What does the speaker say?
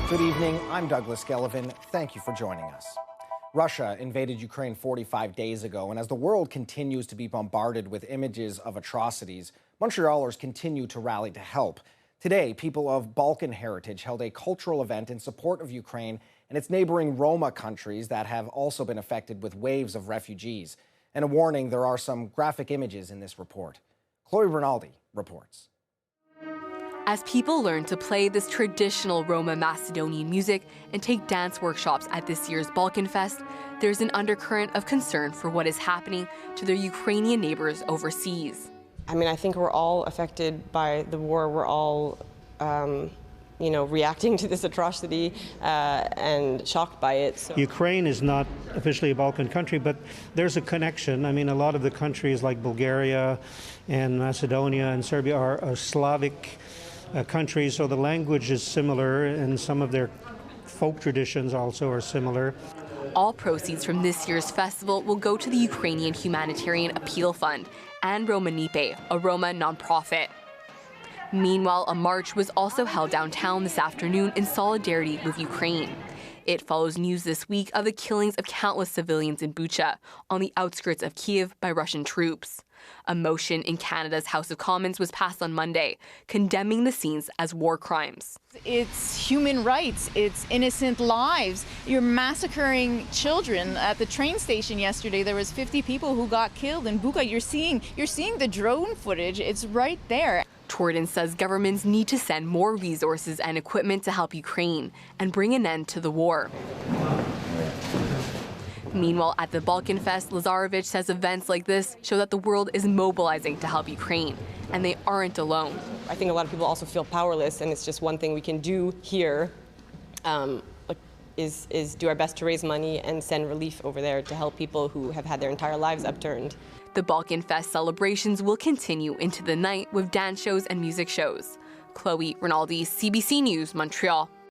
Good evening, I'm Douglas Gellivan. Thank you for joining us. Russia invaded Ukraine 45 days ago, and as the world continues to be bombarded with images of atrocities, Montrealers continue to rally to help. Today, people of Balkan heritage held a cultural event in support of Ukraine and its neighboring Roma countries that have also been affected with waves of refugees. And a warning, there are some graphic images in this report. Chloe Rinaldi reports. As people learn to play this traditional Roma Macedonian music and take dance workshops at this year's Balkan Fest, there's an undercurrent of concern for what is happening to their Ukrainian neighbors overseas. I mean, I think we're all affected by the war. We're all, reacting to this atrocity and shocked by it. So. Ukraine is not officially a Balkan country, but there's a connection. I mean, a lot of the countries like Bulgaria and Macedonia and Serbia are Slavic countries, so the language is similar, and some of their folk traditions also are similar. All proceeds from this year's festival will go to the Ukrainian Humanitarian Appeal Fund and Roma Nipe, a Roma nonprofit. Meanwhile, a march was also held downtown this afternoon in solidarity with Ukraine. It follows news this week of the killings of countless civilians in Bucha, on the outskirts of Kyiv, by Russian troops. A motion in Canada's House of Commons was passed on Monday, condemning the scenes as war crimes. It's human rights, it's innocent lives. You're massacring children. At the train station yesterday, there was 50 people who got killed in Bucha. You're seeing the drone footage, it's right there. Tordin says governments need to send more resources and equipment to help Ukraine and bring an end to the war. Meanwhile, at the Balkan Fest, Lazarevich says events like this show that the world is mobilizing to help Ukraine, and they aren't alone. I think a lot of people also feel powerless, and it's just one thing we can do here is do our best to raise money and send relief over there to help people who have had their entire lives upturned. The Balkan Fest celebrations will continue into the night with dance shows and music shows. Chloe Rinaldi, CBC News, Montreal.